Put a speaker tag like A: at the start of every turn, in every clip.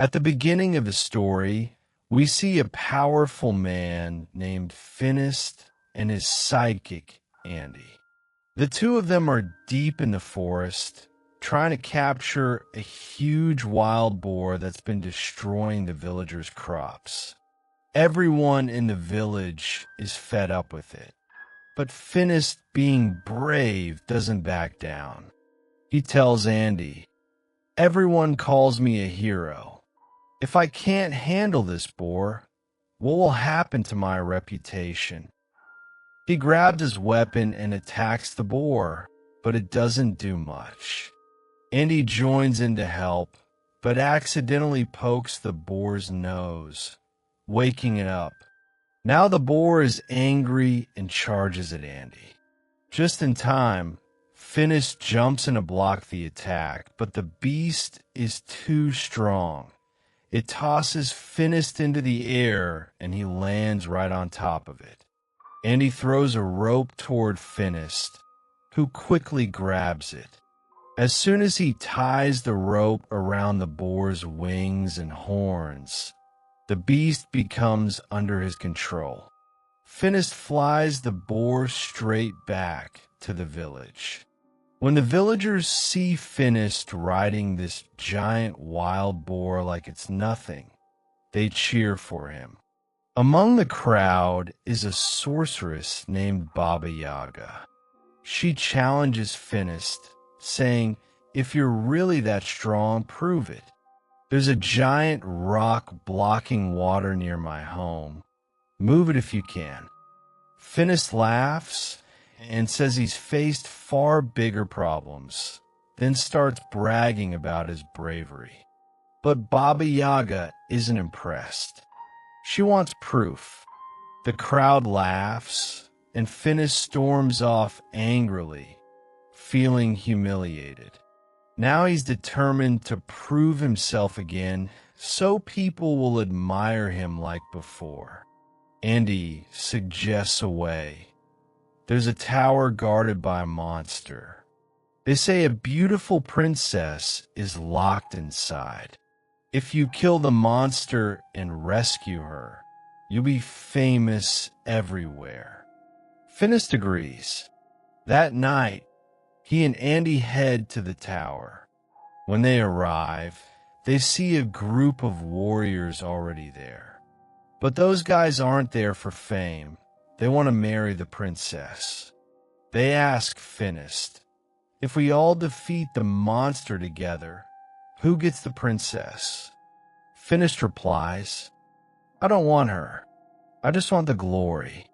A: At the beginning of the story, we see a powerful man named Finnest and his sidekick, Andy. The two of them are deep in the forest, trying to capture a huge wild boar that's been destroying the villagers' crops. Everyone in the village is fed up with it, but Finnest, being brave, doesn't back down. He tells Andy, "Everyone calls me a hero. If I can't handle this boar, what will happen to my reputation?" He grabs his weapon and attacks the boar, but it doesn't do much. Andy joins in to help, but accidentally pokes the boar's nose, waking it up. Now the boar is angry and charges at Andy. Just in time, Finnest jumps in to block the attack, but the beast is too strong. It tosses Finnest into the air, and he lands right on top of it. Andy throws a rope toward Finnest, who quickly grabs it. As soon as he ties the rope around the boar's wings and horns, the beast becomes under his control. Finnest flies the boar straight back to the village. When the villagers see Finnest riding this giant wild boar like it's nothing, they cheer for him. Among the crowd is a sorceress named Baba Yaga. She challenges Finnest, saying, "If you're really that strong, prove it. There's a giant rock blocking water near my home. Move it if you can." Finnest laughs and says he's faced far bigger problems, then starts bragging about his bravery. But Baba Yaga isn't impressed. She wants proof. The crowd laughs, and Finnest storms off angrily, feeling humiliated. Now he's determined to prove himself again so people will admire him like before. Andy suggests a way. There's a tower guarded by a monster. They say a beautiful princess is locked inside. If you kill the monster and rescue her, you'll be famous everywhere. Finnest agrees. That night, he and Andy head to the tower. When they arrive, they see a group of warriors already there. But those guys aren't there for fame. They want to marry the princess. They ask Finnest, "If we all defeat the monster together, who gets the princess?" Finnest replies, "I don't want her. I just want the glory."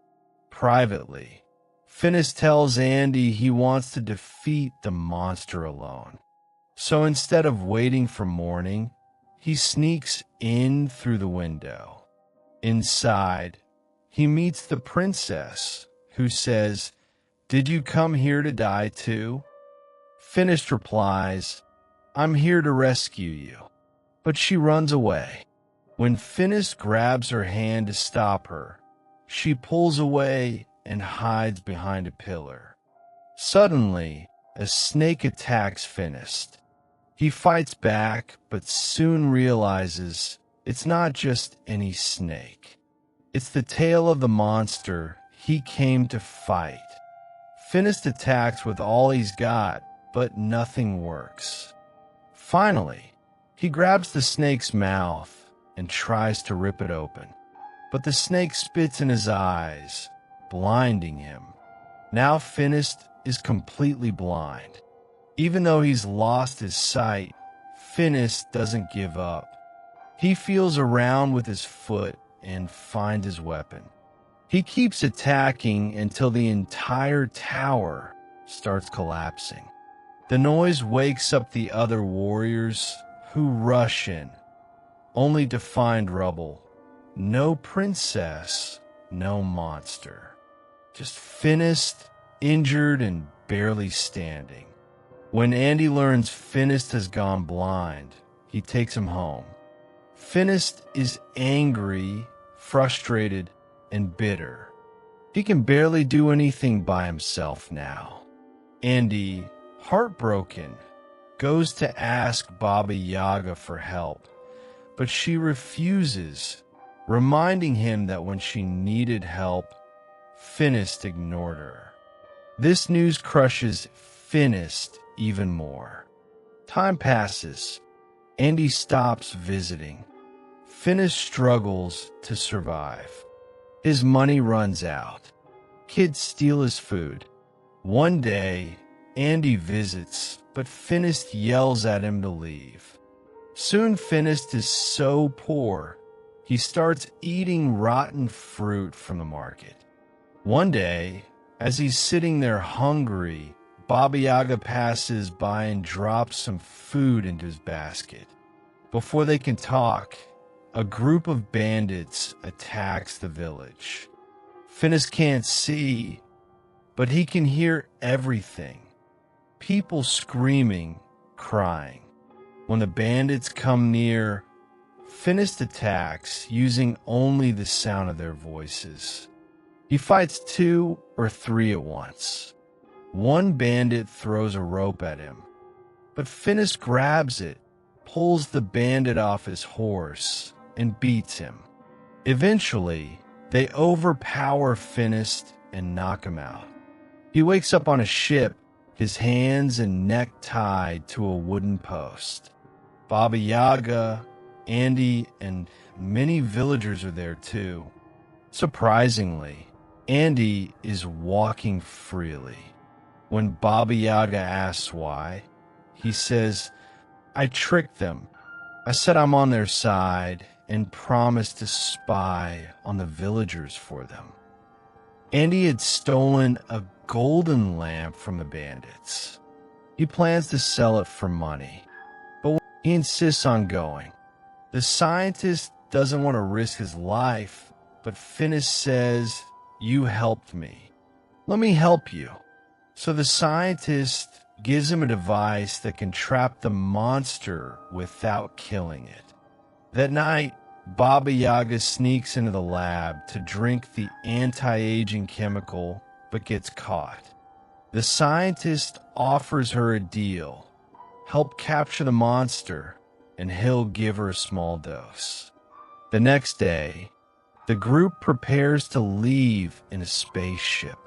A: Privately, Finnest tells Andy he wants to defeat the monster alone. So instead of waiting for morning, he sneaks in through the window. Inside, he meets the princess, who says, "Did you come here to die too?" Finnest replies, "I'm here to rescue you." But she runs away. When Finnest grabs her hand to stop her, she pulls away and hides behind a pillar. Suddenly, a snake attacks Finnest. He fights back, but soon realizes it's not just any snake. It's the tail of the monster he came to fight. Finnest attacks with all he's got, but nothing works. Finally, he grabs the snake's mouth and tries to rip it open. But the snake spits in his eyes, blinding him. Now Finnest is completely blind. Even though he's lost his sight, Finnest doesn't give up. He feels around with his foot and finds his weapon. He keeps attacking until the entire tower starts collapsing. The noise wakes up the other warriors, who rush in, only to find rubble. No princess, no monster. Just Finnest, injured and barely standing. When Andy learns Finnest has gone blind, he takes him home. Finnest is angry, frustrated, and bitter. He can barely do anything by himself now. Andy, heartbroken, goes to ask Baba Yaga for help, but she refuses, reminding him that when she needed help, Finnest ignored her. This news crushes Finnest even more. Time passes. Andy stops visiting. Finnest struggles to survive. His money runs out. Kids steal his food. One day, Andy visits, but Finnest yells at him to leave. Soon Finnest is so poor, he starts eating rotten fruit from the market. One day, as he's sitting there hungry, Baba Yaga passes by and drops some food into his basket. Before they can talk, a group of bandits attacks the village. Finnest can't see, but he can hear everything. People screaming, crying. When the bandits come near, Finnest attacks using only the sound of their voices. He fights 2 or 3 at once. One bandit throws a rope at him, but Finnest grabs it, pulls the bandit off his horse, and beats him. Eventually, they overpower Finnest and knock him out. He wakes up on a ship, his hands and neck tied to a wooden post. Baba Yaga, Andy, and many villagers are there too. Surprisingly, Andy is walking freely. When Baba Yaga asks why, he says, "I tricked them. I said I'm on their side and promised to spy on the villagers for them." Andy had stolen a golden lamp from the bandits. He plans to sell it for money, but he insists on going. The scientist doesn't want to risk his life, but Finnest says, "You helped me. Let me help you." So the scientist gives him a device that can trap the monster without killing it. That night, Baba Yaga sneaks into the lab to drink the anti-aging chemical, but gets caught. The scientist offers her a deal. Help capture the monster, and he'll give her a small dose. The next day, the group prepares to leave in a spaceship.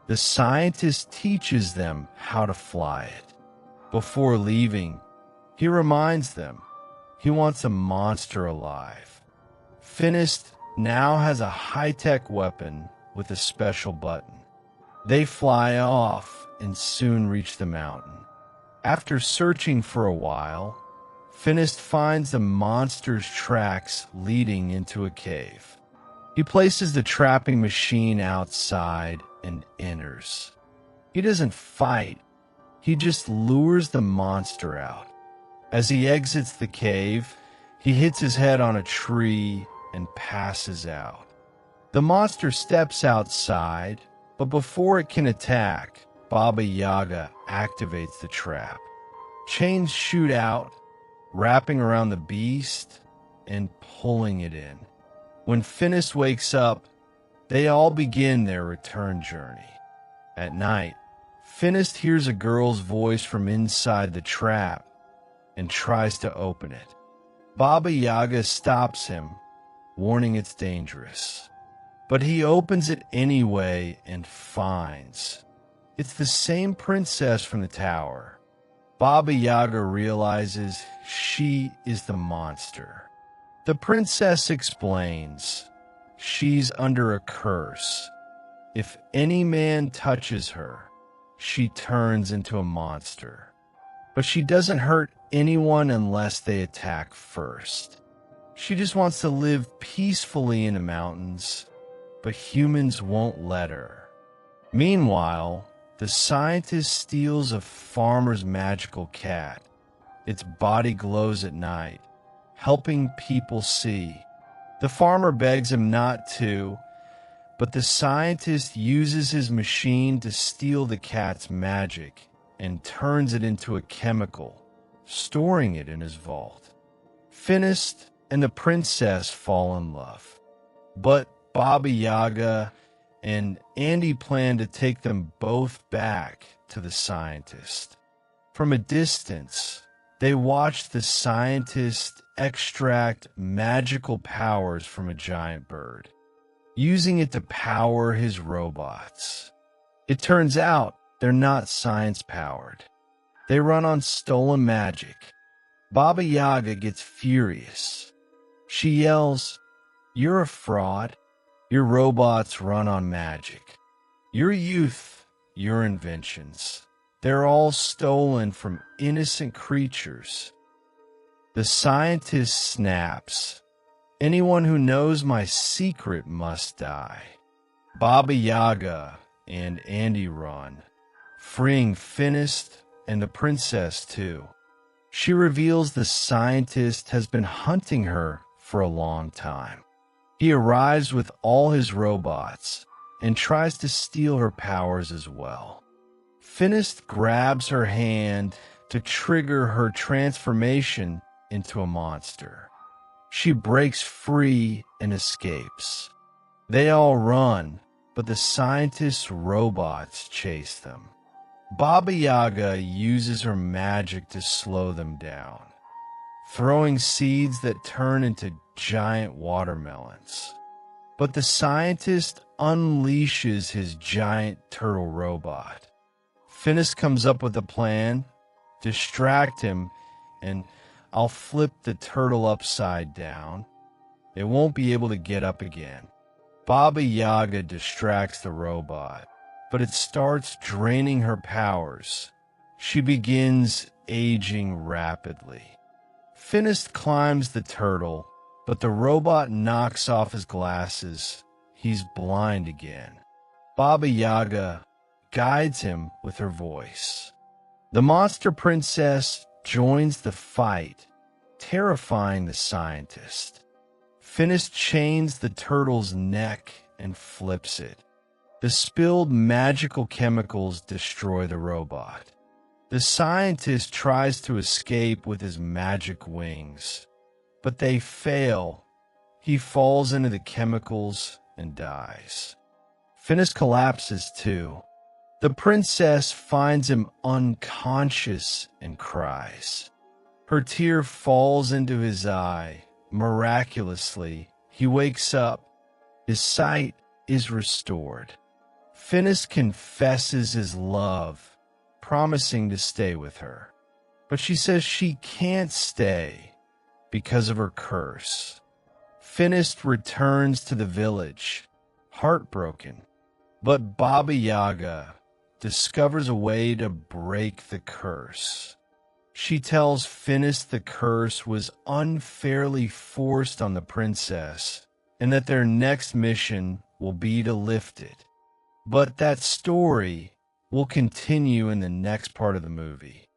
A: The scientist teaches them how to fly it. Before leaving, he reminds them he wants a monster alive. Finnest now has a high-tech weapon with a special button. They fly off and soon reach the mountain. After searching for a while, Finnest finds the monster's tracks leading into a cave. He places the trapping machine outside and enters. He doesn't fight, he just lures the monster out. As he exits the cave, he hits his head on a tree and passes out. The monster steps outside, but before it can attack, Baba Yaga activates the trap. Chains shoot out, wrapping around the beast and pulling it in. When Finnest wakes up, they all begin their return journey. At night, Finnest hears a girl's voice from inside the trap and tries to open it. Baba Yaga stops him, warning it's dangerous. But he opens it anyway and finds it's the same princess from the tower. Baba Yaga realizes she is the monster. The princess explains she's under a curse. If any man touches her, she turns into a monster. But she doesn't hurt anyone unless they attack first. She just wants to live peacefully in the mountains, but humans won't let her. Meanwhile, the scientist steals a farmer's magical cat. Its body glows at night, helping people see. The farmer begs him not to, but the scientist uses his machine to steal the cat's magic and turns it into a chemical, storing it in his vault. Finnest and the princess fall in love, but Baba Yaga and Andy plan to take them both back to the scientist. From a distance, They watch the scientist extract magical powers from a giant bird, using it to power his robots. It turns out they're not science-powered. They run on stolen magic. Baba Yaga gets furious. She yells, "You're a fraud. Your robots run on magic. Your youth, your inventions. They're all stolen from innocent creatures." The scientist snaps. "Anyone who knows my secret must die." Baba Yaga and Andy run, freeing Finnest and the princess too. She reveals the scientist has been hunting her for a long time. He arrives with all his robots and tries to steal her powers as well. Finnest grabs her hand to trigger her transformation into a monster. She breaks free and escapes. They all run, but the scientist's robots chase them. Baba Yaga uses her magic to slow them down, throwing seeds that turn into giant watermelons. But the scientist unleashes his giant turtle robot. Finnest comes up with a plan: distract him, and I'll flip the turtle upside down. It won't be able to get up again. Baba Yaga distracts the robot, but it starts draining her powers. She begins aging rapidly. Finnest climbs the turtle, but the robot knocks off his glasses. He's blind again. Baba Yaga guides him with her voice. The monster princess joins the fight, terrifying the scientist. Finnest chains the turtle's neck and flips it. The spilled magical chemicals destroy the robot. The scientist tries to escape with his magic wings, but they fail. He falls into the chemicals and dies. Finnest collapses too. The princess finds him unconscious and cries. Her tear falls into his eye. Miraculously, he wakes up. His sight is restored. Finnest confesses his love, promising to stay with her. But she says she can't stay because of her curse. Finnest returns to the village, heartbroken. But Baba Yaga discovers a way to break the curse. She tells Finnest the curse was unfairly forced on the princess, and that their next mission will be to lift it. But that story will continue in the next part of the movie.